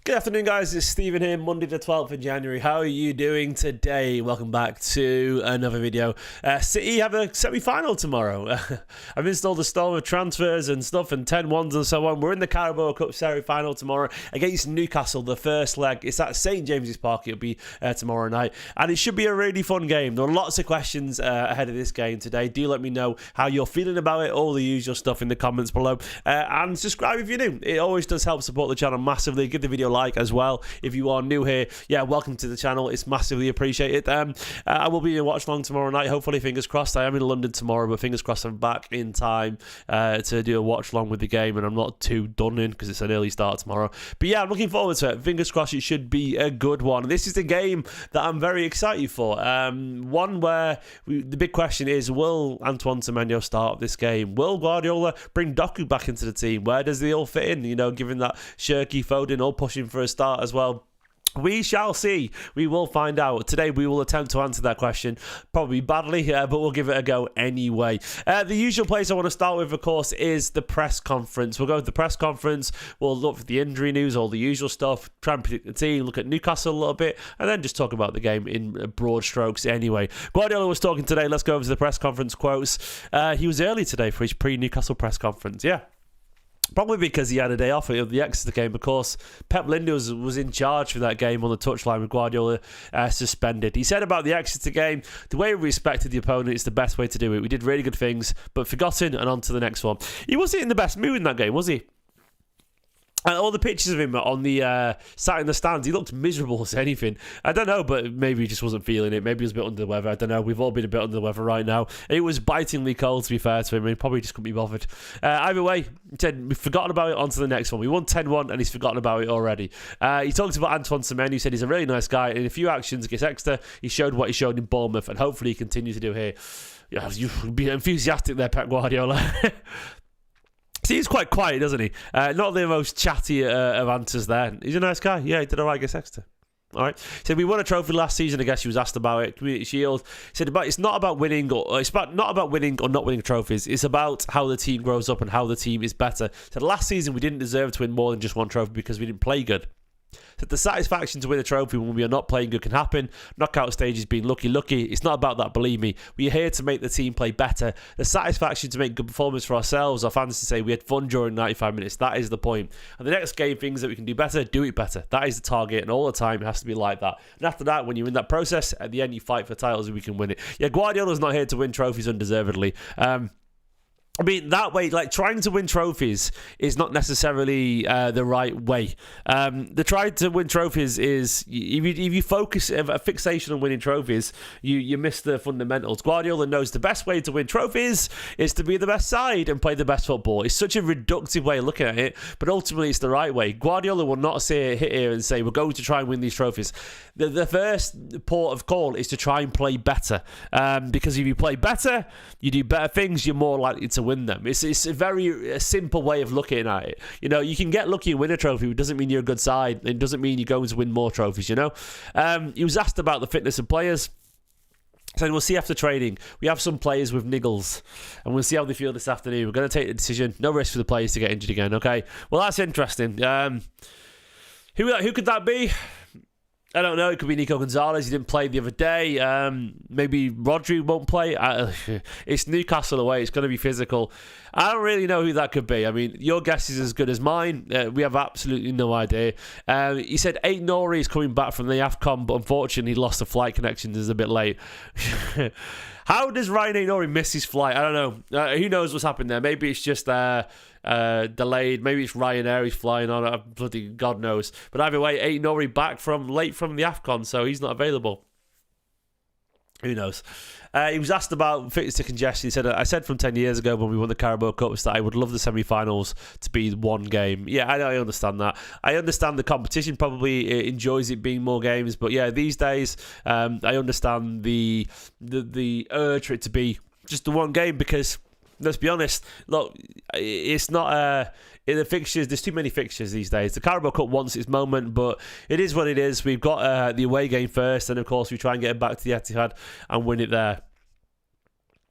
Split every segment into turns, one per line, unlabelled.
Good afternoon, guys. It's Stephen here, Monday the 12th of January. How are you doing today? Welcome back to another video. City have a semi-final tomorrow. I've installed a storm of transfers and stuff and 10-1s and so on. We're in the Carabao Cup semi-final tomorrow against Newcastle, the first leg. It's at St James's Park. It'll be tomorrow night. And it should be a really fun game. There are lots of questions ahead of this game today. Do let me know how you're feeling about it. All the usual stuff in the comments below. And subscribe if you're new. It always does help support the channel massively. Give the video a like as well if you are new here. Yeah, welcome to the channel. It's massively appreciated. I will be in watch long tomorrow night. Hopefully, fingers crossed. I am in London tomorrow, but fingers crossed I'm back in time to do a watch long with the game, and I'm not too done in because it's an early start tomorrow. But yeah, I'm looking forward to it. Fingers crossed it should be a good one. This is the game that I'm very excited for. One where the big question is, will Antoine Semenyo start this game? Will Guardiola bring Doku back into the team? Where does they all fit in? You know, given that Shirky, Foden all pushing for a start as well. We shall see. We will find out. Today we will attempt to answer that question. Probably badly, but we'll give it a go anyway. The usual place I want to start with, of course, is the press conference. We'll go to the press conference. We'll look for the injury news, all the usual stuff, try and predict the team, look at Newcastle a little bit, and then just talk about the game in broad strokes anyway. Guardiola was talking today. Let's go over to the press conference quotes. He was early today for his pre-Newcastle press conference. Yeah. Probably because he had a day off of the Exeter game. Of course, Pep Linders was in charge for that game on the touchline with Guardiola suspended. He said about the Exeter game, the way we respected the opponent is the best way to do it. We did really good things, but forgotten and on to the next one. He wasn't in the best mood in that game, was he? All the pictures of him on the sat in the stands, he looked miserable as anything. I don't know, but maybe he just wasn't feeling it. Maybe he was a bit under the weather. I don't know. We've all been a bit under the weather right now. It was bitingly cold, to be fair to him. He probably just couldn't be bothered. Either way, he said, we've forgotten about it, on to the next one. We won 10-1 and he's forgotten about it already. He talked about Antoine Semenyo. He said he's a really nice guy. In a few actions against Exeter, he showed what he showed in Bournemouth, and hopefully he continues to do here. Yeah, you'd be enthusiastic there, Pep Guardiola. See, he's quite quiet, doesn't he? Not the most chatty of answers there. He's a nice guy. Yeah, he did all right against Exeter. All right. He said, we won a trophy last season. I guess he was asked about it. Community Shield. He said, it's not about winning, or it's not about winning or not winning trophies. It's about how the team grows up and how the team is better. He said, last season we didn't deserve to win more than just one trophy because we didn't play good. The satisfaction to win a trophy when we are not playing good can happen. Knockout stages being lucky. It's not about that, believe me. We are here to make the team play better. The satisfaction to make good performance for ourselves, our fans to say we had fun during 95 minutes. That is the point. And the next game, things that we can do better, do it better. That is the target, and all the time it has to be like that. And after that, when you're in that process, at the end you fight for titles and we can win it. Yeah, Guardiola's not here to win trophies undeservedly. I mean, that way, like, trying to win trophies is not necessarily the right way. The trying to win trophies is, if you focus a fixation on winning trophies, you miss the fundamentals. Guardiola knows the best way to win trophies is to be the best side and play the best football. It's such a reductive way of looking at it, but ultimately it's the right way. Guardiola will not hit here and say, we're going to try and win these trophies. The first port of call is to try and play better. Because if you play better, you do better things, you're more likely to win them. It's a very simple way of looking at it. You know, you can get lucky and win a trophy. It doesn't mean you're a good side. It doesn't mean you're going to win more trophies, you know. He was asked about the fitness of players. He said, we'll see after training. We have some players with niggles, and we'll see how they feel this afternoon. We're going to take the decision. No risk for the players to get injured again, okay? Well, that's interesting. Who could that be? I don't know. It could be Nico Gonzalez. He didn't play the other day. Maybe Rodri won't play. It's Newcastle away. It's going to be physical. I don't really know who that could be. I mean, your guess is as good as mine. We have absolutely no idea. He said Aït-Nouri is coming back from the AFCON, but unfortunately he lost the flight connection. It's a bit late. How does Ryan Aït-Nouri miss his flight? I don't know. Who knows what's happened there? Maybe it's just delayed. Maybe it's Ryanair he's flying on. Bloody God knows. But either way, Aït-Nouri back late from the AFCON, so he's not available. Who knows? He was asked about fitness to congestion. He said, I said from 10 years ago when we won the Carabao Cup that I would love the semi-finals to be one game. Yeah, I understand that. I understand the competition probably enjoys it being more games. But yeah, these days, I understand the urge for it to be just the one game because, let's be honest, look, it's not in the fixtures. There's too many fixtures these days. The Carabao Cup wants its moment, but it is what it is. We've got the away game first, and of course we try and get it back to the Etihad and win it there.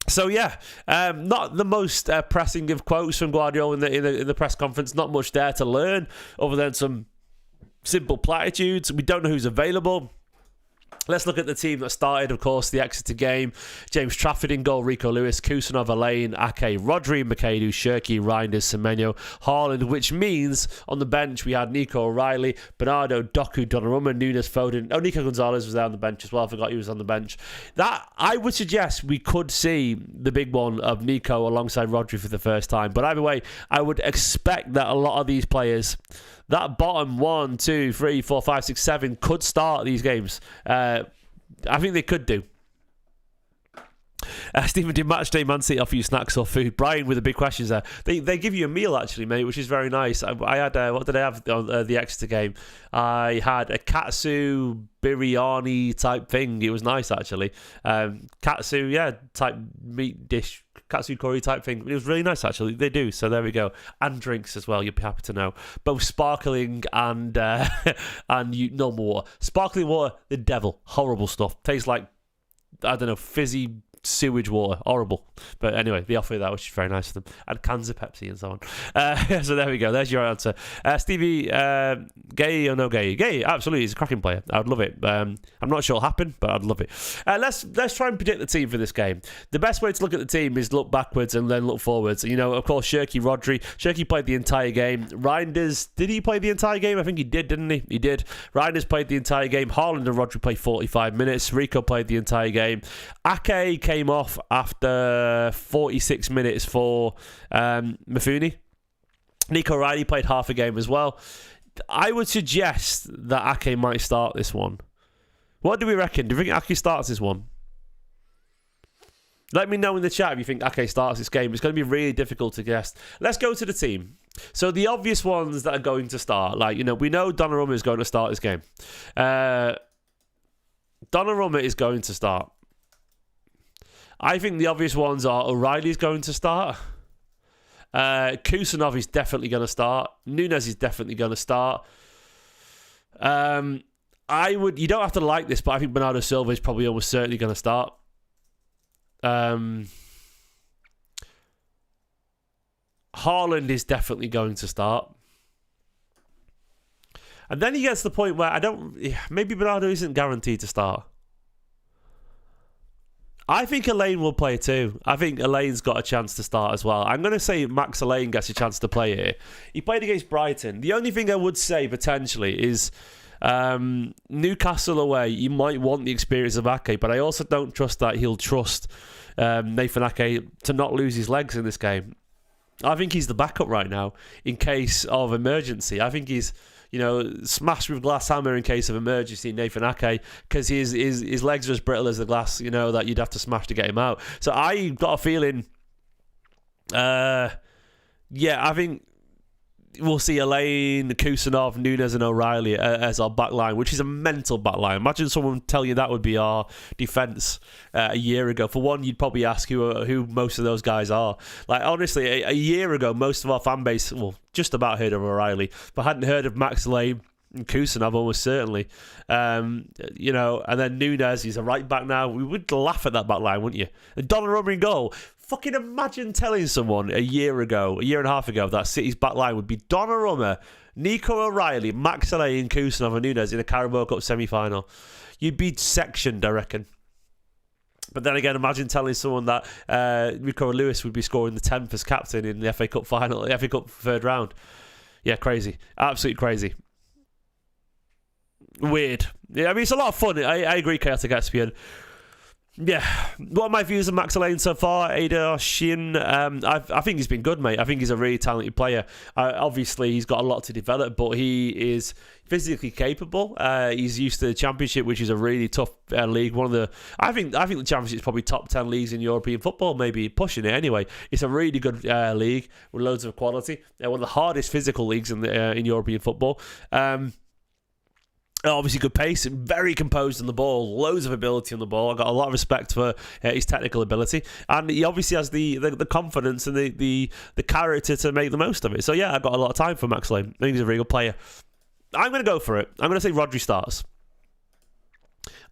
So yeah, not the most pressing of quotes from Guardiola in the press conference. Not much there to learn other than some simple platitudes. We don't know who's available. Let's look at the team that started, of course, the Exeter game. James Trafford in goal, Rico Lewis, Kusanov, Elaine, Ake, Rodri, McAdoo, Shirky, Reinders, Semenyo, Haaland, which means on the bench we had Nico O'Reilly, Bernardo, Doku, Donnarumma, Nunes, Foden. Oh, Nico Gonzalez was there on the bench as well. I forgot he was on the bench. That, I would suggest we could see the big one of Nico alongside Rodri for the first time. But either way, I would expect that a lot of these players, that bottom 1, 2, 3, 4, 5, 6, 7 could start these games. I think they could do. Stephen, did Match Day Man City offer you snacks or food? Brian with the big questions there. They give you a meal, actually, mate, which is very nice. I had, what did I have on the Exeter game? I had a katsu biryani type thing. It was nice, actually. Katsu, yeah, type meat dish. Katsu curry type thing. It was really nice, actually. They do, so there we go. And drinks as well, you'll be happy to know. Both sparkling and normal water. Sparkling water, the devil. Horrible stuff. Tastes like, I don't know, fizzy sewage water. Horrible. But anyway, they offer that, which is very nice of them. And cans of Pepsi and so on. So there we go. There's your answer. Stevie, gay or no gay? Gay, absolutely. He's a cracking player. I would love it. I'm not sure it'll happen, but I'd love it. Let's try and predict the team for this game. The best way to look at the team is look backwards and then look forwards. You know, of course, Shirky, Rodri. Shirky played the entire game. Reinders, did he play the entire game? I think he did, didn't he? He did. Reinders played the entire game. Haaland and Rodri played 45 minutes. Rico played the entire game. Ake came off after 46 minutes for Mifuni. Nico O'Reilly played half a game as well. I would suggest that Ake might start this one. What do we reckon? Do you think Ake starts this one? Let me know in the chat if you think Ake starts this game. It's going to be really difficult to guess. Let's go to the team. So the obvious ones that are going to start, like, you know, we know Donnarumma is going to start this game. Donnarumma is going to start. I think the obvious ones are O'Reilly's going to start. Kusanov is definitely going to start. Nunes is definitely going to start. You don't have to like this, but I think Bernardo Silva is probably almost certainly going to start. Haaland is definitely going to start. And then he gets to the point where maybe Bernardo isn't guaranteed to start. I think Elaine will play too. I think Elaine's got a chance to start as well. I'm going to say Max Elaine gets a chance to play here. He played against Brighton. The only thing I would say potentially is Newcastle away, you might want the experience of Ake, but I also don't trust that he'll trust Nathan Ake to not lose his legs in this game. I think he's the backup right now in case of emergency. I think he's, you know, smashed with glass hammer in case of emergency, Nathan Ake, because his legs are as brittle as the glass, you know, that you'd have to smash to get him out. So I got a feeling, I think we'll see Elaine, Kusanov, Nunes and O'Reilly as our back line, which is a mental back line. Imagine someone tell you that would be our defence a year ago. For one, you'd probably ask who most of those guys are. Like, honestly, a year ago, most of our fan base, well, just about heard of O'Reilly, but hadn't heard of Max Elaine and Kusanov almost certainly. You know, and then Nunes, he's a right back now. We would laugh at that back line, wouldn't you? And Donnarumma in goal. Fucking imagine telling someone a year and a half ago, that City's back line would be Donnarumma, Nico O'Reilly, Max Elaine, Kusanov and Nunes in a Carabao Cup semi-final. You'd be sectioned, I reckon. But then again, imagine telling someone that Rico Lewis would be scoring the 10th as captain in the FA Cup final, the FA Cup third round. Yeah, crazy. Absolutely crazy. Weird. Yeah, I mean, it's a lot of fun. I agree, Chaotic Espion. Yeah, what are my views on Max Elaine so far? Ada Shin, I think he's been good, mate. I think he's a really talented player. Obviously, he's got a lot to develop, but he is physically capable. He's used to the Championship, which is a really tough league. I think the Championship is probably top 10 leagues in European football, maybe pushing it anyway. It's a really good league with loads of quality. One of the hardest physical leagues in European football. Obviously good pace, very composed on the ball, loads of ability on the ball. I've got a lot of respect for his technical ability, and he obviously has the confidence and the character to make the most of it. So yeah, I've got a lot of time for Max Elaine. I think he's a very good player. I'm going to go for it. I'm going to say Rodri starts.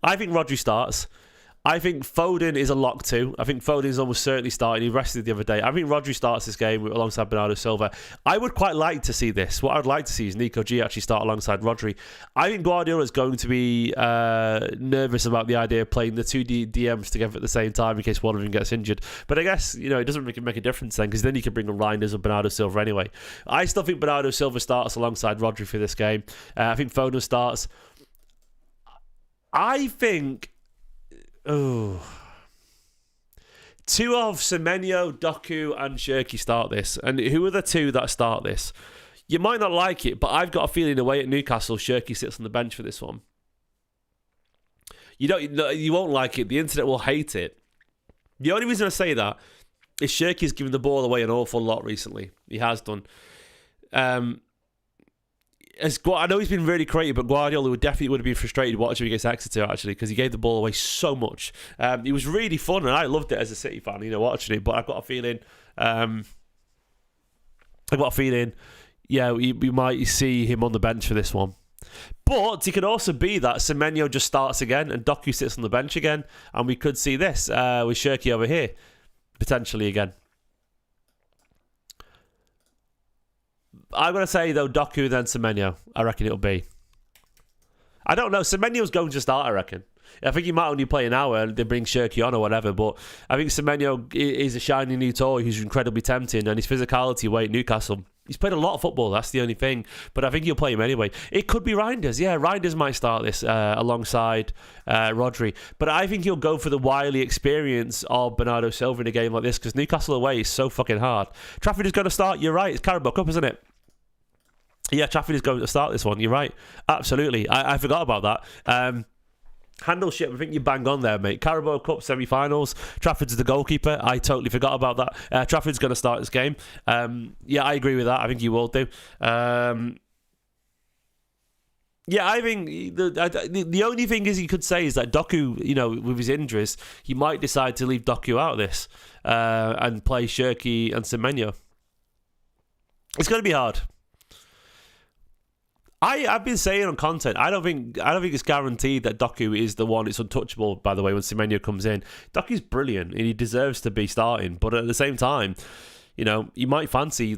I think Rodri starts. I think Foden is a lock too. I think Foden is almost certainly starting. He rested the other day. I think Rodri starts this game alongside Bernardo Silva. I would quite like to see this. What I'd like to see is Nico G actually start alongside Rodri. I think Guardiola is going to be nervous about the idea of playing the two DMs together at the same time in case one of them gets injured. But I guess, it doesn't make a difference then, because then you can bring on Reinders or Bernardo Silva anyway. I still think Bernardo Silva starts alongside Rodri for this game. I think Foden starts. I think... two of Semenyo, Doku and Shirky start this. And who are the two that start this? You might not like it, but I've got a feeling away at Newcastle, Shirky sits on the bench for this one. You won't like it. The internet will hate it. The only reason I say that is Shirky's given the ball away an awful lot recently. He has done. I know he's been really creative, but Guardiola would have been frustrated watching him against Exeter, actually, because he gave the ball away so much. It was really fun, and I loved it as a City fan, watching it. But I've got a feeling, we might see him on the bench for this one. But it could also be that Semenyo just starts again and Doku sits on the bench again, and we could see this with Shirky over here, potentially again. I'm going to say, though, Doku, then Semenyo. I reckon it'll be. I don't know. Semenyo's going to start, I reckon. I think he might only play an hour and they bring Shirky on or whatever, but I think Semenyo is a shiny new toy who's incredibly tempting, and his physicality away at Newcastle. He's played a lot of football, that's the only thing, but I think he'll play him anyway. It could be Reinders. Yeah, Reinders might start this alongside Rodri, but I think he'll go for the wily experience of Bernardo Silva in a game like this, because Newcastle away is so fucking hard. Trafford is going to start, you're right, it's Carabao Cup, isn't it? Yeah, Trafford is going to start this one. You're right. Absolutely. I forgot about that. Handleship, I think you bang on there, mate. Carabao Cup semi-finals. Trafford's the goalkeeper. I totally forgot about that. Trafford's going to start this game. Yeah, I agree with that. I think you will do. Yeah, I think the only thing is you could say is that Doku, with his injuries, he might decide to leave Doku out of this and play Shirky and Semenyo. It's going to be hard. I've been saying on content, I don't think it's guaranteed that Doku is the one. It's untouchable, by the way, when Semenyo comes in. Doku's brilliant and he deserves to be starting, but at the same time, you might fancy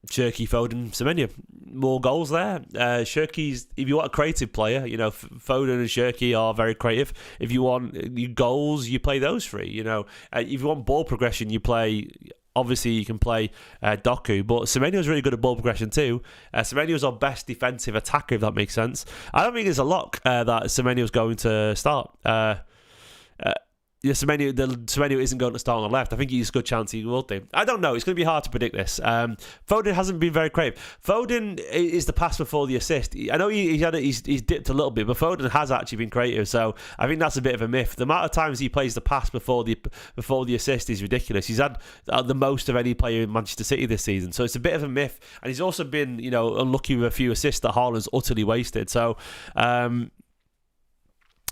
Shirky, Foden, Semenyo. More goals there. Shirky's, if you want a creative player, Foden and Shirky are very creative. If you want goals, you play those three. If you want ball progression, you play. Obviously, you can play Doku, but Semenyo's really good at ball progression too. Semenyo's our best defensive attacker, if that makes sense. I don't think it's a lock that Semenyo's going to start. Semenyo isn't going to start on the left. I think he's a good chance he will do. I don't know. It's going to be hard to predict this. Foden hasn't been very creative. Foden is the pass before the assist. I know he's dipped a little bit, but Foden has actually been creative. So I think that's a bit of a myth. The amount of times he plays the pass before the assist is ridiculous. He's had the most of any player in Manchester City this season. So it's a bit of a myth. And he's also been, unlucky with a few assists that Haaland's utterly wasted. So,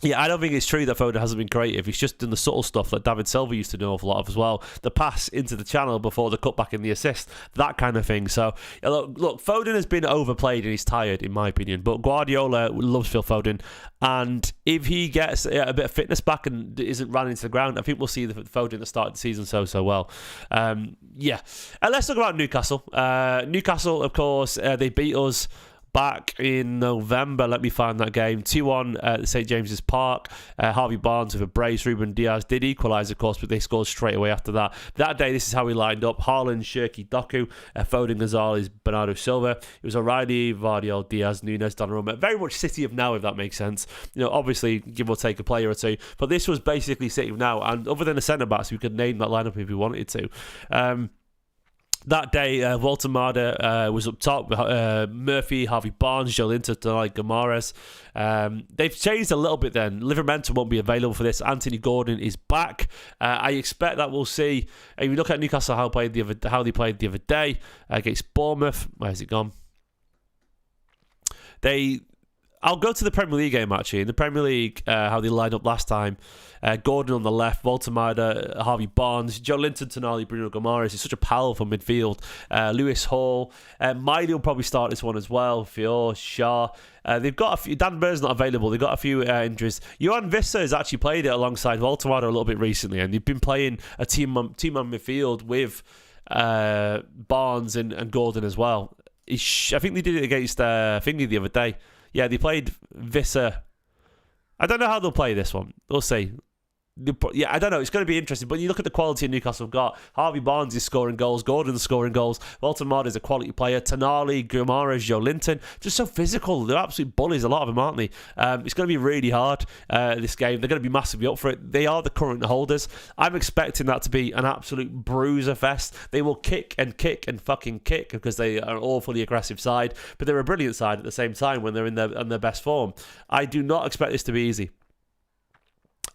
yeah, I don't think it's true that Foden hasn't been creative. He's just done the subtle stuff that David Silva used to do an awful lot of as well. The pass into the channel before the cutback in the assist, that kind of thing. So, look, Foden has been overplayed and he's tired, in my opinion. But Guardiola loves Phil Foden. And if he gets a bit of fitness back and isn't ran into the ground, I think we'll see the Foden that started the season so well. Yeah. Let's talk about Newcastle. Newcastle, of course, they beat us back in November. Let me find that game. 2-1 at St James's Park. Harvey Barnes with a brace. Ruben Diaz did equalise, of course, but they scored straight away after that. That day, this is how we lined up. Haaland, Shirky, Doku, Foden, Gonzalez, Bernardo Silva. It was O'Reilly, Vardiol, Diaz, Nunes, Donnarumma. Very much City of now, if that makes sense. Obviously, give or take a player or two. But this was basically City of now. And other than the centre-backs, we could name that lineup if we wanted to. That day, Walter Marder was up top. Murphy, Harvey Barnes, Joelinton, Denai Guimaraes. They've changed a little bit then. Livramento won't be available for this. Anthony Gordon is back. I expect that we'll see. If you look at Newcastle, how they played the other day against Bournemouth. Where's it gone? They I'll go to the Premier League game, actually. In the Premier League, how they lined up last time. Gordon on the left, Voltemada, Harvey Barnes, Joe Linton, Tonali, Bruno Guimaraes. It's such a powerful midfield. Lewis Hall. Miley will probably start this one as well. Fior, Shaw. They've got a few. Dan Burr's not available. They've got a few injuries. Johan Visser has actually played it alongside Voltemada a little bit recently, and they've been playing a team on midfield with Barnes and Gordon as well. I think they did it against Thingy the other day. Yeah, they played Visser. I don't know how they'll play this one. We'll see. Yeah, I don't know. It's going to be interesting. But you look at the quality Newcastle have got. Harvey Barnes is scoring goals. Gordon's scoring goals. Voltemada is a quality player. Tonali, Guimaraes, Joe Linton. Just so physical. They're absolute bullies, a lot of them, aren't they? It's going to be really hard, this game. They're going to be massively up for it. They are the current holders. I'm expecting that to be an absolute bruiser fest. They will kick and fucking kick because they are an awfully aggressive side. But they're a brilliant side at the same time when they're in their best form. I do not expect this to be easy.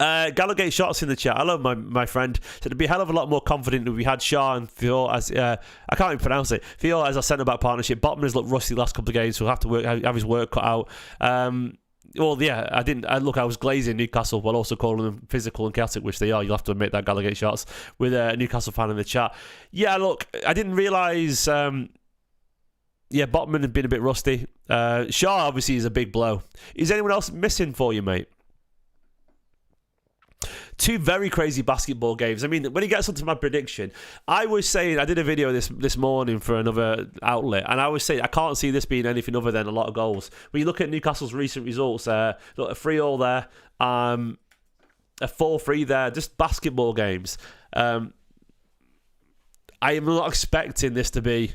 Gallowgate Shots in the chat. Hello, my friend. Said it'd be a hell of a lot more confident if we had Shaw and Theo as I can't even pronounce it. Theo as our centre back partnership. Botman has looked rusty the last couple of games, so he'll have to have his work cut out. Well, yeah, I was glazing Newcastle while also calling them physical and chaotic, which they are. You'll have to admit that, Gallowgate Shots, with a Newcastle fan in the chat. Yeah, look, I didn't realise. Botman had been a bit rusty. Shaw obviously is a big blow. Is anyone else missing for you, mate? Two very crazy basketball games. I mean, when he gets onto my prediction, I was saying, I did a video this morning for another outlet, and I was saying I can't see this being anything other than a lot of goals. When you look at Newcastle's recent results, look, a 3-3 there, a 4-3 there, just basketball games. I am not expecting this to be...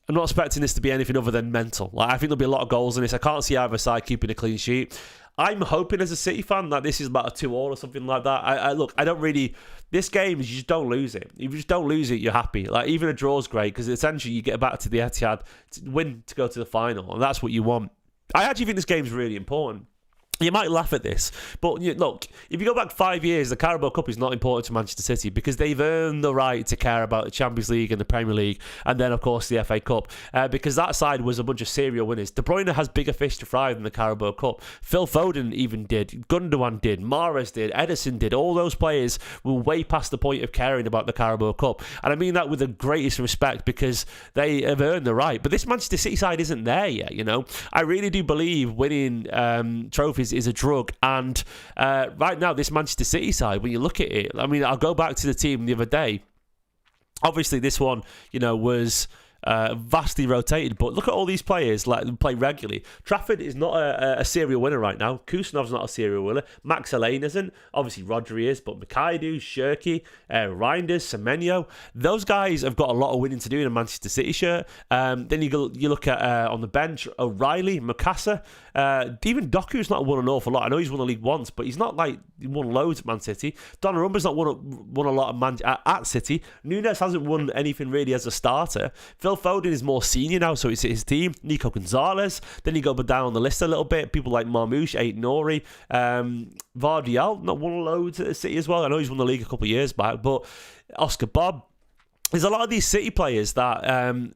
I'm not expecting this to be anything other than mental. Like, I think there'll be a lot of goals in this. I can't see either side keeping a clean sheet. I'm hoping as a City fan that this is about a 2-2 or something like that. I don't really... This game, you just don't lose it. If you just don't lose it, you're happy. Like, even a draw's great because essentially you get back to the Etihad to win to go to the final, and that's what you want. I actually think this game's really important. You might laugh at this, but look, if you go back 5 years, the Carabao Cup is not important to Manchester City because they've earned the right to care about the Champions League and the Premier League, and then, of course, the FA Cup, because that side was a bunch of serial winners. De Bruyne has bigger fish to fry than the Carabao Cup. Phil Foden even did. Gundogan did. Mahrez did. Ederson did. All those players were way past the point of caring about the Carabao Cup, and I mean that with the greatest respect because they have earned the right. But this Manchester City side isn't there yet, you know. I really do believe winning trophies is a drug, and right now this Manchester City side, when you look at it, I mean, I'll go back to the team the other day. Obviously this one, was vastly rotated, but look at all these players like play regularly. Trafford is not a serial winner right now. Kusanov's not a serial winner. Max Alleyne isn't. Obviously Rodri is, but Mikaidu, Shirky, Reinders, Semenyo, those guys have got a lot of winning to do in a Manchester City shirt. Then you look at on the bench, O'Reilly, Mukasa, even Doku's not won an awful lot. I know he's won the league once, but he's not like he won loads at Man City. Donnarumma's not won a lot at City. Nunes hasn't won anything really as a starter. Phil Foden is more senior now, so it's his team. Nico Gonzalez. Then you go down the list a little bit. People like Marmouche, Aït-Nouri, Vardial, not won loads at City as well. I know he's won the league a couple of years back, but Oscar Bob. There's a lot of these City players that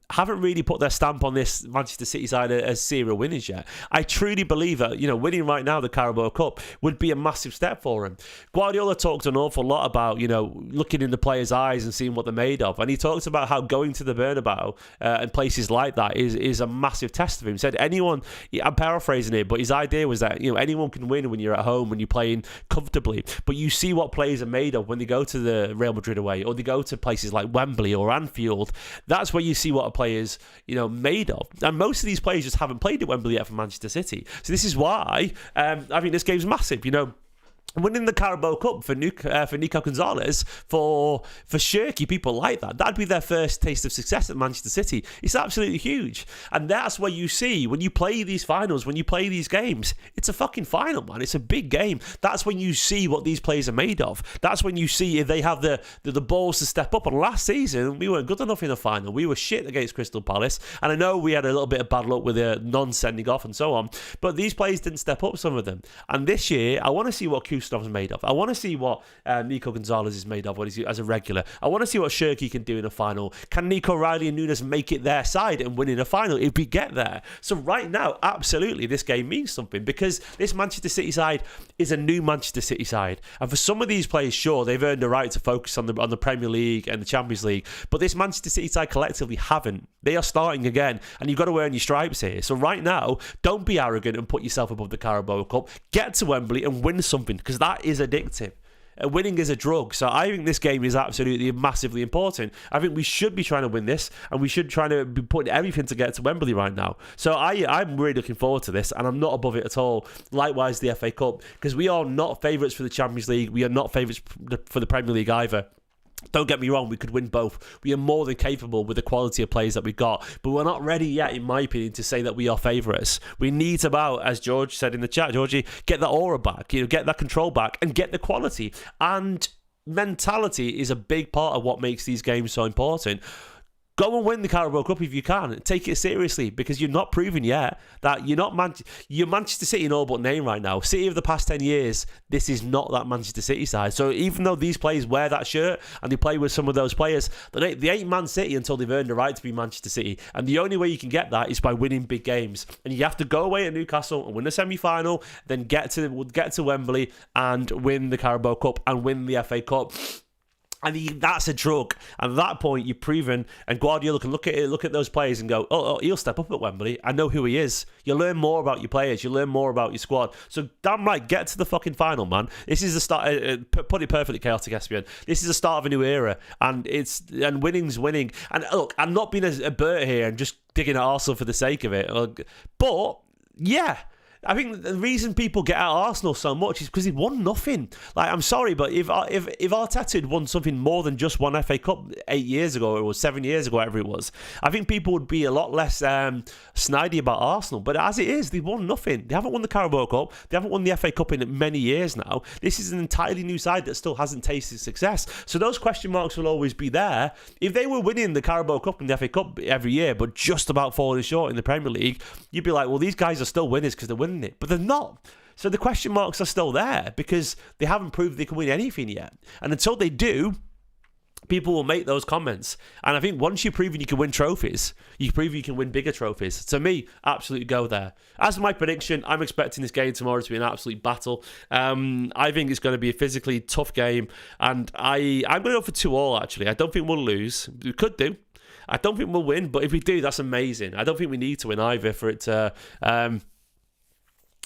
haven't really put their stamp on this Manchester City side as serial winners yet. I truly believe that, winning right now the Carabao Cup would be a massive step for him. Guardiola talked an awful lot about, looking in the players' eyes and seeing what they're made of. And he talked about how going to the Bernabeu and places like that is a massive test of him. He said I'm paraphrasing it, but his idea was that, anyone can win when you're at home, when you're playing comfortably. But you see what players are made of when they go to the Real Madrid away or they go to places like Wembley or Anfield. That's where you see what a player's made of, and most of these players just haven't played at Wembley yet for Manchester City. So this is why I think this game's massive. Winning the Carabao Cup for Nico Gonzalez, for Shirky, people like that'd be their first taste of success at Manchester City. It's absolutely huge, and that's where you see when you play these finals, when you play these games, it's a fucking final, man. It's a big game. That's when you see what these players are made of. That's when you see if they have the balls to step up. And last season we weren't good enough in the final. We were shit against Crystal Palace, and I know we had a little bit of bad luck with the non-sending off and so on, but these players didn't step up, some of them. And this year I want to see what Ustav's made of. I want to see what Nico Gonzalez is made of when he's as a regular. I want to see what Shirky can do in a final. Can Nico Riley and Nunes make it their side and win in a final if we get there? So right now, absolutely, this game means something because this Manchester City side is a new Manchester City side. And for some of these players, sure, they've earned the right to focus on the Premier League and the Champions League, but this Manchester City side collectively haven't. They are starting again, and you've got to earn your stripes here. So right now, don't be arrogant and put yourself above the Carabao Cup. Get to Wembley and win something, because that is addictive. Winning is a drug. So I think this game is absolutely massively important. I think we should be trying to win this, and we should try to be putting everything to get to Wembley right now. So I'm really looking forward to this, and I'm not above it at all. Likewise, the FA Cup, because we are not favourites for the Champions League. We are not favourites for the Premier League either. Don't get me wrong, we could win both. We are more than capable with the quality of players that we've got, but we're not ready yet, in my opinion, to say that we are favourites. We need to, as George said in the chat, Georgie, get that aura back, get that control back, and get the quality. And mentality is a big part of what makes these games so important. Go and win the Carabao Cup if you can. Take it seriously, because you're not proven yet that you're Manchester City in all but name right now. City of the past 10 years, this is not that Manchester City side. So even though these players wear that shirt and they play with some of those players, they ain't Man City until they've earned the right to be Manchester City. And the only way you can get that is by winning big games. And you have to go away at Newcastle and win the semi-final, then get to Wembley and win the Carabao Cup and win the FA Cup. And that's a drug. And at that point, you've proven, and Guardiola can look at those players and go, oh, he'll step up at Wembley. I know who he is. You learn more about your players. You learn more about your squad. So damn right, get to the fucking final, man. This is the start. Put it perfectly, chaotic Espion. This is the start of a new era, and winning's winning. And look, I'm not being a Bert here and just digging at Arsenal for the sake of it, but yeah. I think the reason people get at Arsenal so much is because he won nothing. Like, I'm sorry, but if Arteta had won something more than just one FA Cup 8 years ago, or 7 years ago, whatever it was, I think people would be a lot less snidey about Arsenal. But as it is, they've won nothing. They haven't won the Carabao Cup. They haven't won the FA Cup in many years now. This is an entirely new side that still hasn't tasted success. So those question marks will always be there. If they were winning the Carabao Cup and the FA Cup every year, but just about falling short in the Premier League, you'd be like, well, these guys are still winners because they're winning it, but they're not. So the question marks are still there because they haven't proved they can win anything yet. And until they do, people will make those comments. And I think once you've proven you can win trophies, you prove you can win bigger trophies. To me, absolutely go there. As my prediction, I'm expecting this game tomorrow to be an absolute battle. I think it's going to be a physically tough game, and I'm going to go for 2-2 actually. I don't think we'll lose. We could do. I don't think we'll win, but if we do, that's amazing. I don't think we need to win either for it to...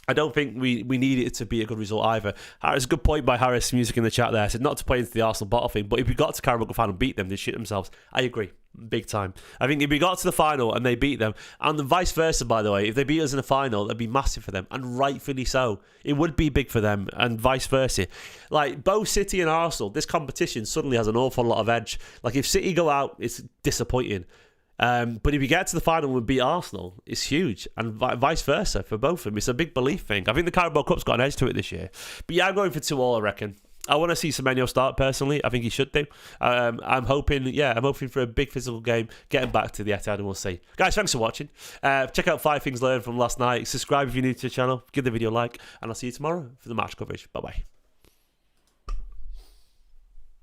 I don't think we need it to be a good result either. It's a good point by Harris Music in the chat there. I said not to play into the Arsenal bottle thing, but if we got to Carabao Cup final and beat them, they'd shit themselves. I agree. Big time. I think if we got to the final and they beat them, and the vice versa, by the way, if they beat us in the final, that'd be massive for them, and rightfully so. It would be big for them, and vice versa. Like, both City and Arsenal, this competition suddenly has an awful lot of edge. Like, if City go out, it's disappointing. But if you get to the final and beat Arsenal, it's huge, and vice versa for both of them. It's a big belief thing. I think the Carabao Cup's got an edge to it this year. But yeah, I'm going for 2-2, I reckon. I want to see Semenyo start personally. I think he should do. I'm hoping for a big physical game, getting back to the Etihad, and we'll see. Guys, thanks for watching. Check out 5 things learned from last night. Subscribe if you're new to the channel. Give the video a like, and I'll see you tomorrow for the match coverage. Bye bye.